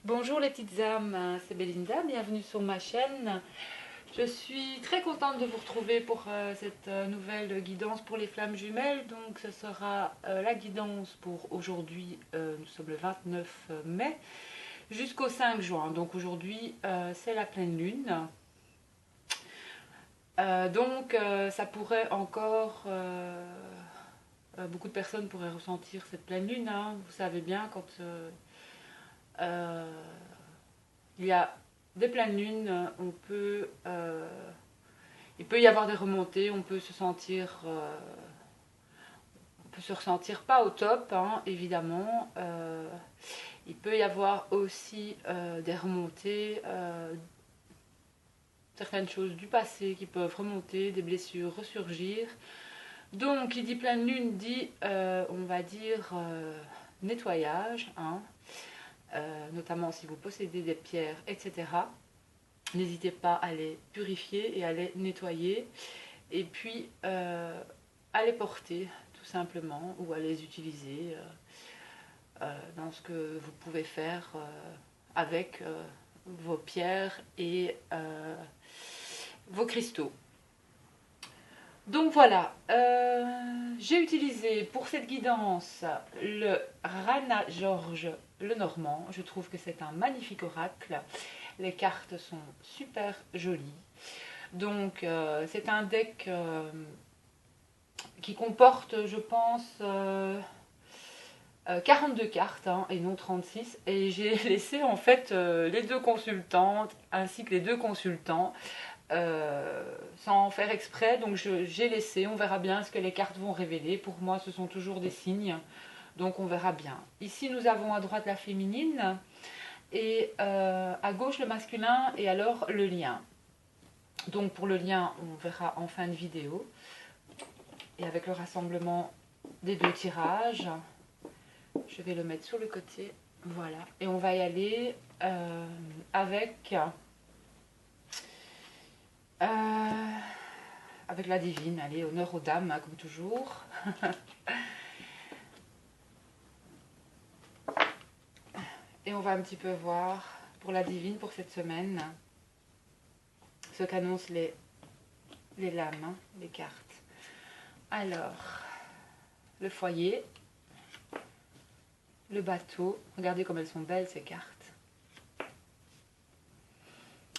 Bonjour les petites âmes, c'est Belinda, bienvenue sur ma chaîne. Je suis très contente de vous retrouver pour cette nouvelle guidance pour les flammes jumelles. Donc ce sera la guidance pour aujourd'hui, nous sommes le 29 mai, jusqu'au 5 juin. Donc aujourd'hui c'est la pleine lune. Ça pourrait encore... beaucoup de personnes pourraient ressentir cette pleine lune, hein. Vous savez bien quand... il y a des pleines lunes, il peut y avoir des remontées, on peut se ressentir pas au top, hein, évidemment. Il peut y avoir aussi des remontées, certaines choses du passé qui peuvent remonter, des blessures ressurgir. Donc, qui dit pleine lune dit, on va dire, nettoyage, hein. Notamment si vous possédez des pierres, etc. N'hésitez pas à les purifier et à les nettoyer. Et puis à les porter tout simplement ou à les utiliser dans ce que vous pouvez faire avec vos pierres et vos cristaux. Donc voilà, j'ai utilisé pour cette guidance le Rana George Lenormand. Je trouve que c'est un magnifique oracle. Les cartes sont super jolies. Donc c'est un deck qui comporte, je pense, 42 cartes, hein, et non 36. Et j'ai laissé en fait les deux consultantes ainsi que les deux consultants sans faire exprès, donc j'ai laissé, on verra bien ce que les cartes vont révéler. Pour moi ce sont toujours des signes, donc on verra bien. Ici nous avons à droite la féminine et à gauche le masculin et alors le lien. Donc pour le lien on verra en fin de vidéo et avec le rassemblement des deux tirages. Je vais le mettre sur le côté, voilà, et on va y aller avec la divine. Allez, honneur aux dames, hein, comme toujours. Et on va un petit peu voir pour la divine pour cette semaine ce qu'annoncent les lames, hein, les cartes. Alors, le foyer, le bateau. Regardez comme elles sont belles ces cartes.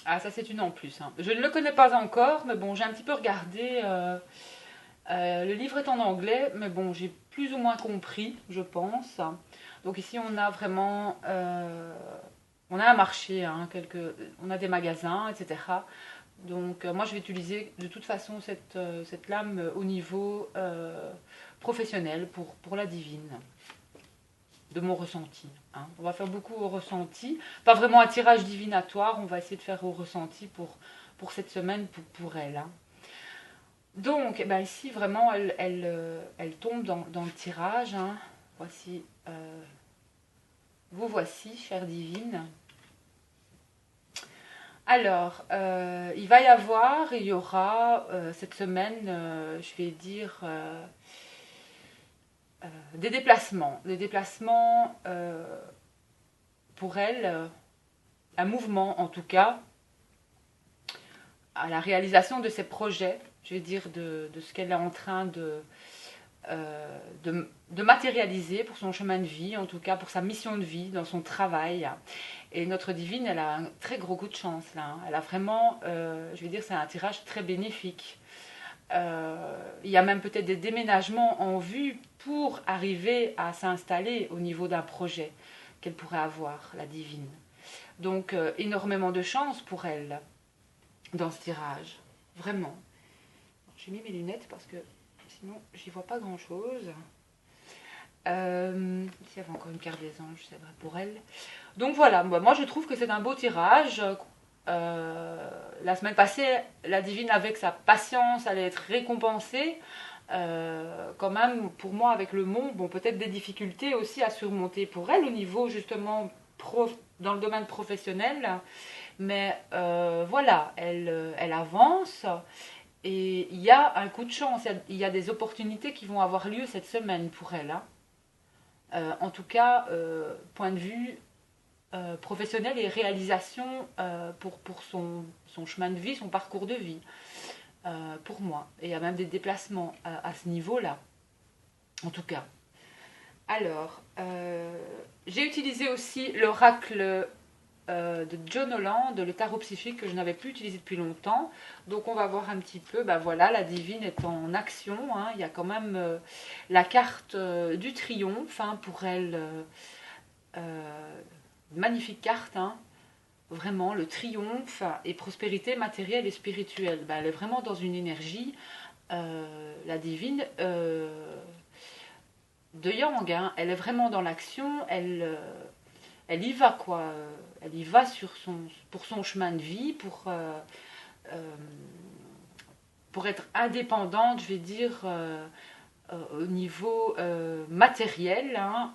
Ah, ça c'est une en plus, hein. Je ne le connais pas encore, mais bon, j'ai un petit peu regardé. Le livre est en anglais, mais bon, j'ai plus ou moins compris, je pense. Donc ici, on a vraiment... on a un marché, hein, on a des magasins, etc. Donc moi, je vais utiliser de toute façon cette lame au niveau professionnel pour la divine. De mon ressenti, hein. On va faire beaucoup au ressenti. Pas vraiment un tirage divinatoire, on va essayer de faire au ressenti pour cette semaine, pour elle, hein. Donc, eh ben ici, vraiment, elle tombe dans le tirage, hein. Voici, vous voici, chère divine. Alors, il y aura cette semaine, je vais dire, des déplacements. Des déplacements pour elle, un mouvement en tout cas, à la réalisation de ses projets, je vais dire de ce qu'elle est en train de matérialiser pour son chemin de vie, en tout cas pour sa mission de vie, dans son travail. Et notre divine, elle a un très gros coup de chance là, hein. Elle a vraiment, je vais dire, c'est un tirage très bénéfique. Il y a même peut-être des déménagements en vue pour arriver à s'installer au niveau d'un projet qu'elle pourrait avoir, la divine. Donc énormément de chance pour elle dans ce tirage, vraiment. J'ai mis mes lunettes parce que sinon j'y vois pas grand chose. Ici il y avait encore une carte des anges, c'est vrai pour elle. Donc voilà, moi je trouve que c'est un beau tirage. La semaine passée, la divine avec sa patience allait être récompensée. Quand même, pour moi, avec le mont, bon, peut-être des difficultés aussi à surmonter pour elle au niveau justement dans le domaine professionnel. Mais voilà, elle avance et il y a un coup de chance, il y a des opportunités qui vont avoir lieu cette semaine pour elle, hein. En tout cas, point de vue professionnelle et réalisation pour son chemin de vie, son parcours de vie, pour moi. Et il y a même des déplacements à ce niveau-là, en tout cas. Alors, j'ai utilisé aussi l'oracle de John Holland, le tarot psychique, que je n'avais plus utilisé depuis longtemps. Donc on va voir un petit peu, ben voilà, la divine est en action, hein. Il y a quand même la carte du triomphe, hein, pour elle, magnifique carte, hein. Vraiment le triomphe et prospérité matérielle et spirituelle. Ben, elle est vraiment dans une énergie, la divine, de Yang, hein. Elle est vraiment dans l'action, elle y va, quoi. Elle y va pour son chemin de vie, pour être indépendante, je vais dire, au niveau matériel, hein.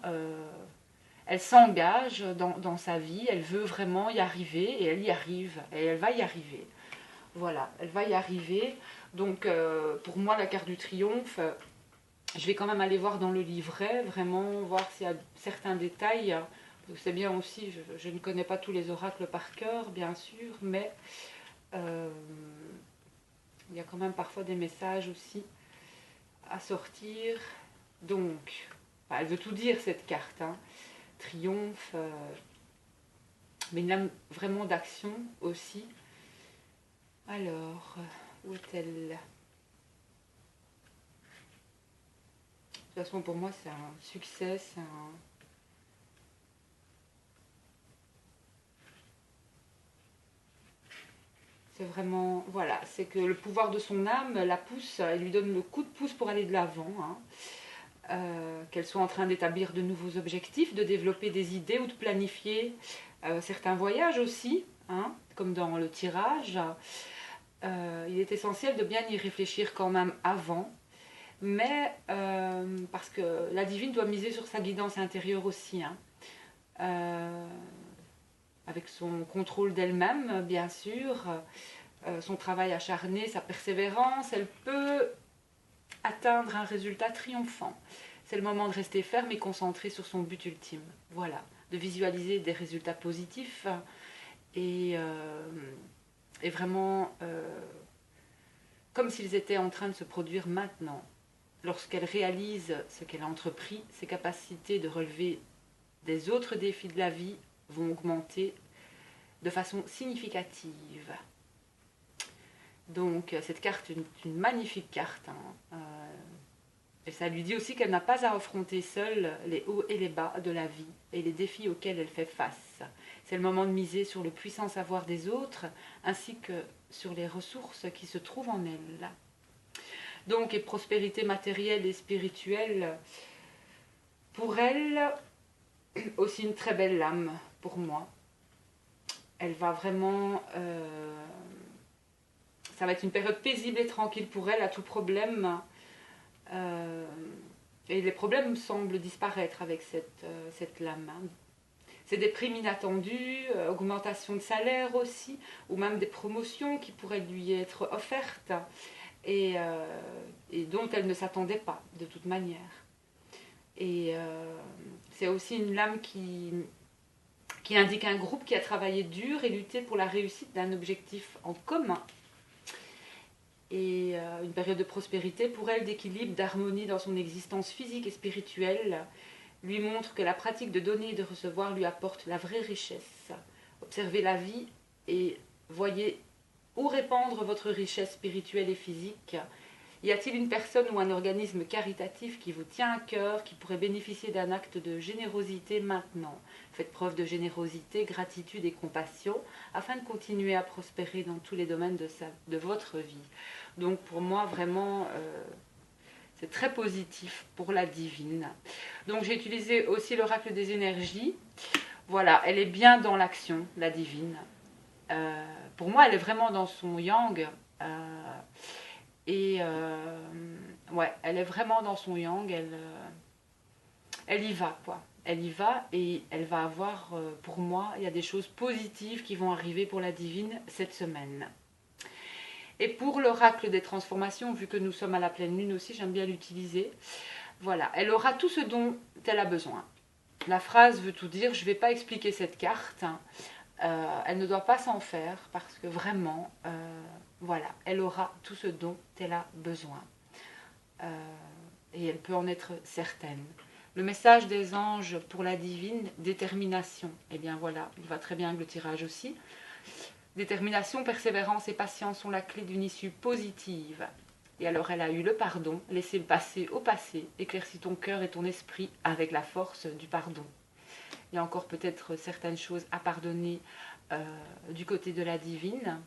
Elle s'engage dans sa vie, elle veut vraiment y arriver et elle y arrive, et elle va y arriver. Voilà, elle va y arriver. Donc pour moi, la carte du triomphe, je vais quand même aller voir dans le livret, vraiment voir s'il y a certains détails. C'est bien aussi, je ne connais pas tous les oracles par cœur, bien sûr, mais il y a quand même parfois des messages aussi à sortir. Donc, elle veut tout dire, cette carte, hein. Triomphe, mais une âme vraiment d'action aussi. Alors, où est-elle ? De toute façon, pour moi, c'est un succès, c'est vraiment, voilà, c'est que le pouvoir de son âme la pousse, elle lui donne le coup de pouce pour aller de l'avant, hein. Qu'elle soit en train d'établir de nouveaux objectifs, de développer des idées ou de planifier certains voyages aussi, hein, comme dans le tirage. Il est essentiel de bien y réfléchir quand même avant, mais parce que la divine doit miser sur sa guidance intérieure aussi, hein. Avec son contrôle d'elle-même, bien sûr, son travail acharné, sa persévérance, elle peut atteindre un résultat triomphant. C'est le moment de rester ferme et concentré sur son but ultime. Voilà, de visualiser des résultats positifs et vraiment comme s'ils étaient en train de se produire maintenant. Lorsqu'elle réalise ce qu'elle a entrepris, ses capacités de relever des autres défis de la vie vont augmenter de façon significative. Donc cette carte est une magnifique carte, hein. Et ça lui dit aussi qu'elle n'a pas à affronter seule les hauts et les bas de la vie et les défis auxquels elle fait face. C'est le moment de miser sur le puissant savoir des autres ainsi que sur les ressources qui se trouvent en elle. Donc, et prospérité matérielle et spirituelle, pour elle, aussi une très belle lame pour moi. Elle va vraiment... ça va être une période paisible et tranquille pour elle, à tout problème. Et les problèmes semblent disparaître avec cette lame. C'est des primes inattendues, augmentation de salaire aussi, ou même des promotions qui pourraient lui être offertes et dont elle ne s'attendait pas de toute manière. Et c'est aussi une lame qui indique un groupe qui a travaillé dur et lutté pour la réussite d'un objectif en commun. Et une période de prospérité pour elle, d'équilibre, d'harmonie dans son existence physique et spirituelle, lui montre que la pratique de donner et de recevoir lui apporte la vraie richesse. Observez la vie et voyez où répandre votre richesse spirituelle et physique. Y a-t-il une personne ou un organisme caritatif qui vous tient à cœur, qui pourrait bénéficier d'un acte de générosité maintenant ? Faites preuve de générosité, gratitude et compassion afin de continuer à prospérer dans tous les domaines de votre vie. Donc pour moi, vraiment, c'est très positif pour la divine. Donc j'ai utilisé aussi l'oracle des énergies. Voilà, elle est bien dans l'action, la divine. Pour moi, elle est vraiment dans son yang. Ouais, elle est vraiment dans son yang, elle y va, quoi. Elle y va et elle va avoir, pour moi, il y a des choses positives qui vont arriver pour la divine cette semaine. Et pour l'oracle des transformations, vu que nous sommes à la pleine lune aussi, j'aime bien l'utiliser. Voilà, elle aura tout ce dont elle a besoin. la phrase veut tout dire. Je ne vais pas expliquer cette carte. Elle ne doit pas s'en faire parce que vraiment, voilà, elle aura tout ce dont elle a besoin. Et elle peut en être certaine. Le message des anges pour la divine, détermination. Eh bien voilà, il va très bien avec le tirage aussi. Détermination, persévérance et patience sont la clé d'une issue positive. Et alors elle a eu le pardon, laissez le passé au passé, éclaircis ton cœur et ton esprit avec la force du pardon. Il y a encore peut-être certaines choses à pardonner du côté de la divine.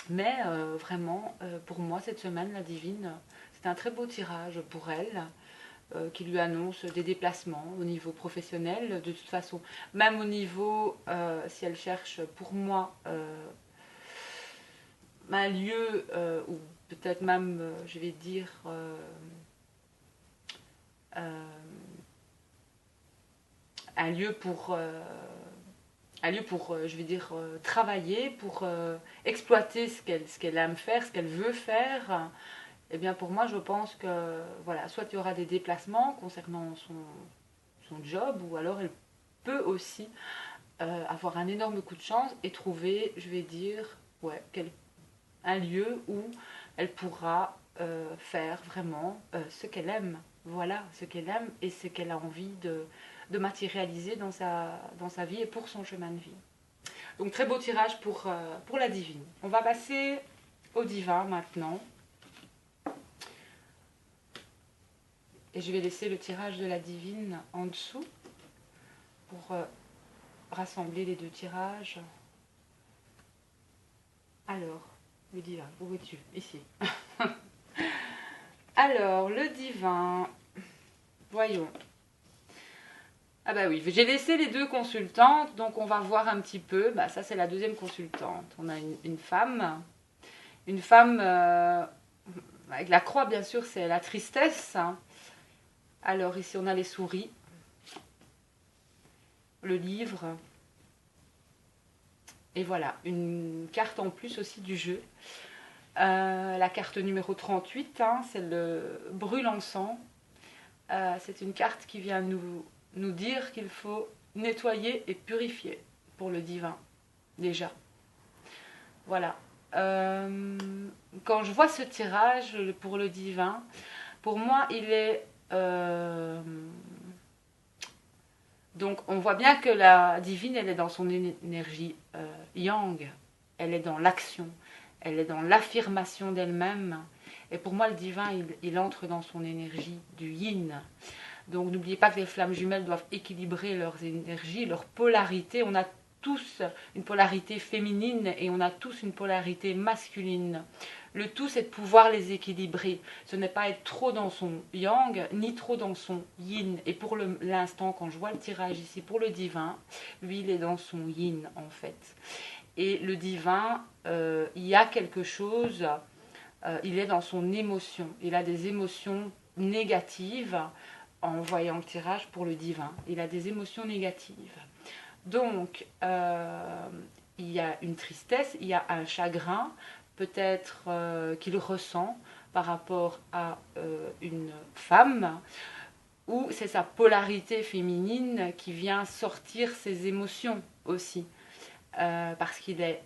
Mais vraiment, pour moi, cette semaine, la divine, c'est un très beau tirage pour elle, qui lui annonce des déplacements au niveau professionnel. De toute façon, même au niveau, si elle cherche pour moi un lieu, ou peut-être même, je vais dire, un lieu pour je vais dire, travailler, pour exploiter ce qu'elle aime faire, ce qu'elle veut faire. Eh bien, pour moi, je pense que, voilà, soit il y aura des déplacements concernant son job, ou alors elle peut aussi avoir un énorme coup de chance et trouver, je vais dire, ouais, un lieu où elle pourra faire vraiment ce qu'elle aime. Voilà, ce qu'elle aime et ce qu'elle a envie de matérialiser dans sa vie et pour son chemin de vie. Donc très beau tirage pour la divine. On va passer au divin maintenant. Et je vais laisser le tirage de la divine en dessous pour rassembler les deux tirages. Alors, le divin, où es-tu? Ici. Alors, le divin, voyons. Ah bah oui, j'ai laissé les deux consultantes, donc on va voir un petit peu. Bah ça c'est la deuxième consultante. On a une femme. Une femme avec la croix, bien sûr, c'est la tristesse. Alors ici on a les souris, le livre. Et voilà, une carte en plus aussi du jeu. La carte numéro 38, c'est le brûle-encens. C'est une carte qui vient nous dire qu'il faut nettoyer et purifier pour le divin, déjà. Voilà. Quand je vois ce tirage pour le divin, pour moi, il est... donc, on voit bien que la divine, elle est dans son énergie yang. Elle est dans l'action. Elle est dans l'affirmation d'elle-même. Et pour moi, le divin, il entre dans son énergie du yin. Donc n'oubliez pas que les flammes jumelles doivent équilibrer leurs énergies, leur polarité. On a tous une polarité féminine et on a tous une polarité masculine. Le tout, c'est de pouvoir les équilibrer. Ce n'est pas être trop dans son yang, ni trop dans son yin. Et pour l'instant, quand je vois le tirage ici pour le divin, lui, il est dans son yin, en fait. Et le divin, il y a quelque chose, il est dans son émotion. Il a des émotions négatives en voyant le tirage pour le divin. Il a des émotions négatives. Donc, il y a une tristesse, il y a un chagrin, peut-être qu'il ressent par rapport à une femme, ou c'est sa polarité féminine qui vient sortir ses émotions aussi, parce qu'il est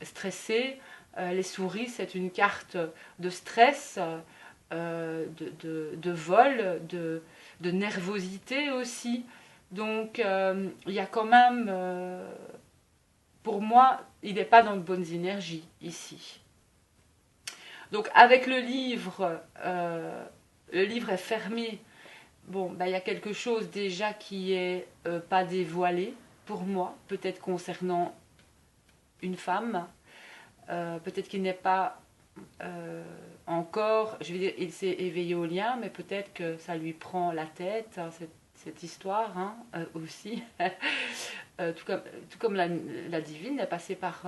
stressé. Les souris, c'est une carte de stress, de vol, de nervosité aussi. Donc, il y a quand même, pour moi, il n'est pas dans de bonnes énergies ici. Donc, avec le livre est fermé. Bon, il y a quelque chose déjà qui est pas dévoilé pour moi, peut-être concernant une femme, peut-être qu'il n'est pas encore, je veux dire, il s'est éveillé au lien, mais peut-être que ça lui prend la tête, cette histoire aussi. Tout comme la divine est passée par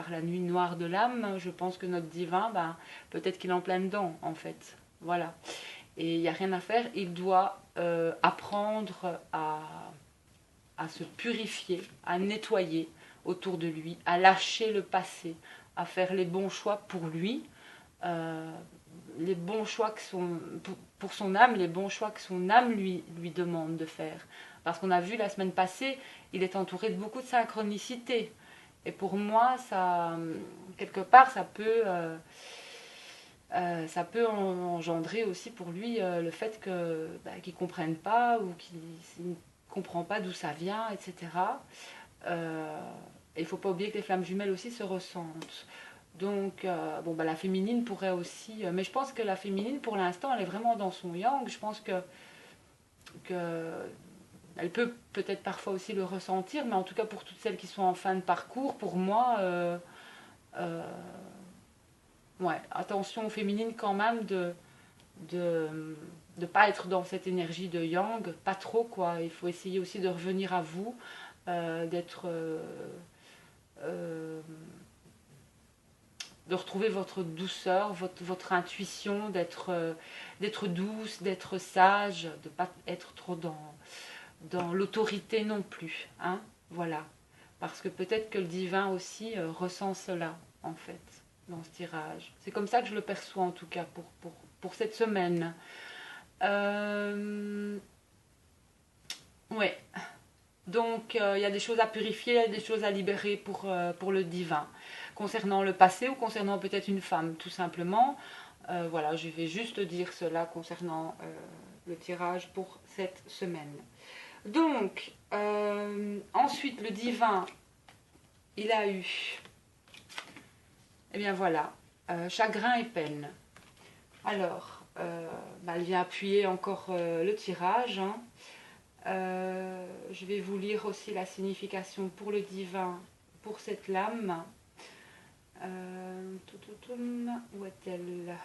la nuit noire de l'âme, je pense que notre divin, peut-être qu'il est en plein dedans, en fait. Voilà. Et il n'y a rien à faire, il doit apprendre à se purifier, à nettoyer autour de lui, à lâcher le passé, à faire les bons choix pour lui, les bons choix pour son âme les bons choix que son âme lui demande de faire. Parce qu'on a vu la semaine passée, il est entouré de beaucoup de synchronicité. Et pour moi, ça, quelque part, ça peut engendrer aussi pour lui le fait qu'il ne comprenne pas ou qu'il ne comprend pas d'où ça vient, etc. Et il ne faut pas oublier que les flammes jumelles aussi se ressentent. Donc, la féminine pourrait aussi... mais je pense que la féminine, pour l'instant, elle est vraiment dans son yang. Je pense que elle peut peut-être parfois aussi le ressentir, mais en tout cas pour toutes celles qui sont en fin de parcours, pour moi, ouais, attention aux féminines quand même de pas être dans cette énergie de yang, pas trop quoi. Il faut essayer aussi de revenir à vous, d'être... de retrouver votre douceur, votre intuition, d'être douce, d'être sage, de ne pas être trop dans l'autorité non plus. Hein, voilà. Parce que peut-être que le divin aussi ressent cela, en fait, dans ce tirage. C'est comme ça que je le perçois, en tout cas, pour cette semaine. Ouais. Donc, il y a des choses à purifier, il y a des choses à libérer pour le divin. Concernant le passé ou concernant peut-être une femme, tout simplement. Voilà, je vais juste dire cela concernant le tirage pour cette semaine. Donc, ensuite, le divin, il a eu, eh bien voilà, chagrin et peine. Alors, elle vient appuyer encore le tirage. Hein. Je vais vous lire aussi la signification pour le divin, pour cette lame. Où est-elle?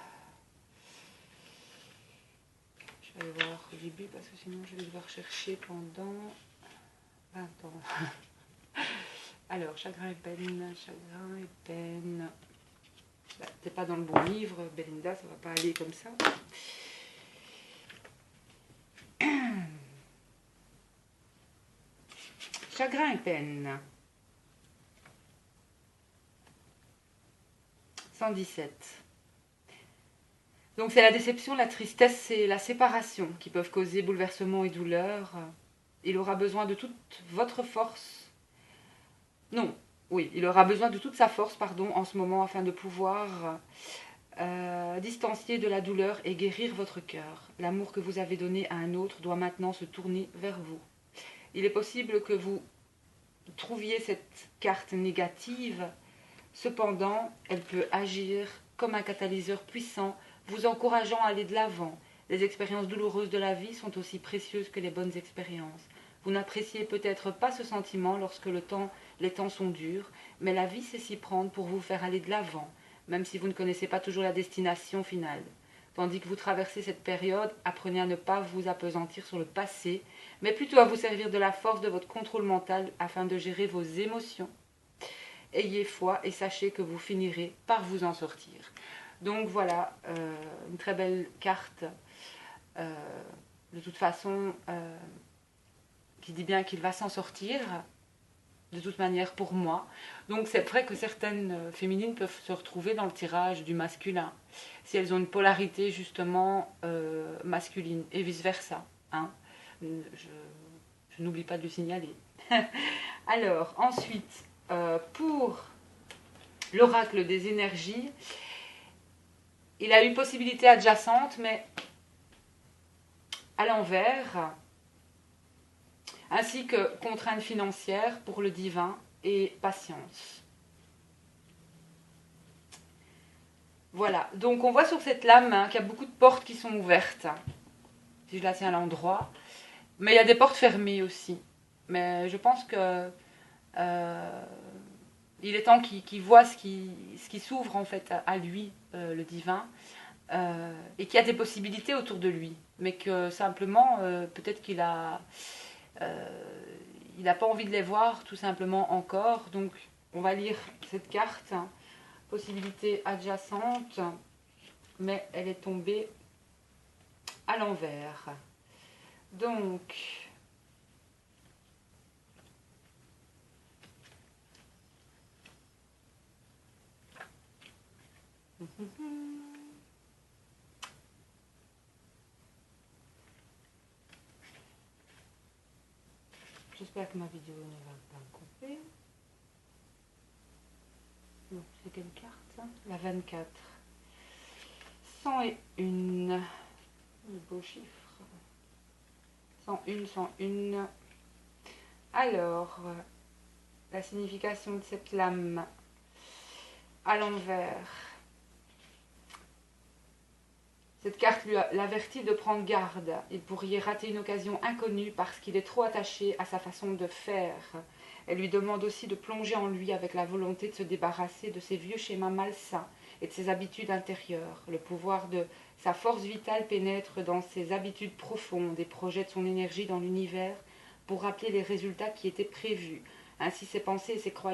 Je vais aller voir au début parce que sinon je vais devoir chercher pendant 20 ans. Alors, chagrin et peine, chagrin et peine. T'es pas dans le bon livre, Belinda, ça va pas aller comme ça. Chagrin et peine. 117. Donc c'est la déception, la tristesse et la séparation qui peuvent causer bouleversement et douleur. Il aura besoin de toute votre force. Non, oui, il aura besoin de toute sa force, pardon, en ce moment afin de pouvoir distancier de la douleur et guérir votre cœur. L'amour que vous avez donné à un autre doit maintenant se tourner vers vous. Il est possible que vous trouviez cette carte négative. Cependant, elle peut agir comme un catalyseur puissant, vous encourageant à aller de l'avant. Les expériences douloureuses de la vie sont aussi précieuses que les bonnes expériences. Vous n'appréciez peut-être pas ce sentiment lorsque les temps sont durs, mais la vie sait s'y prendre pour vous faire aller de l'avant, même si vous ne connaissez pas toujours la destination finale. Tandis que vous traversez cette période, apprenez à ne pas vous appesantir sur le passé, mais plutôt à vous servir de la force de votre contrôle mental afin de gérer vos émotions. Ayez foi et sachez que vous finirez par vous en sortir. Donc voilà, une très belle carte, de toute façon, qui dit bien qu'il va s'en sortir, de toute manière pour moi. Donc c'est vrai que certaines féminines peuvent se retrouver dans le tirage du masculin, si elles ont une polarité justement masculine, et vice-versa. Hein. Je n'oublie pas de le signaler. Alors, ensuite, pour l'oracle des énergies, il a une possibilité adjacente, mais à l'envers, ainsi que contrainte financière pour le divin et patience. Voilà, donc on voit sur cette lame qu'il y a beaucoup de portes qui sont ouvertes, si je la tiens à l'endroit, mais il y a des portes fermées aussi. Mais je pense que il est temps qu'il voit ce qui s'ouvre en fait à lui, le divin, et qu'il y a des possibilités autour de lui, mais que simplement, peut-être qu'il a... il n'a pas envie de les voir tout simplement encore. Donc on va lire cette carte, possibilité adjacente, mais elle est tombée à l'envers. Donc J'espère que ma vidéo ne va pas couper. Donc, c'est quelle carte ça? La 24. 101. Le beau chiffre. 101, 101. Alors, la signification de cette lame à l'envers. Cette carte l'avertit de prendre garde. Il pourrait rater une occasion inconnue parce qu'il est trop attaché à sa façon de faire. Elle lui demande aussi de plonger en lui avec la volonté de se débarrasser de ses vieux schémas malsains et de ses habitudes intérieures. Le pouvoir de sa force vitale pénètre dans ses habitudes profondes et projette son énergie dans l'univers pour rappeler les résultats qui étaient prévus. Ainsi ses pensées et ses croyances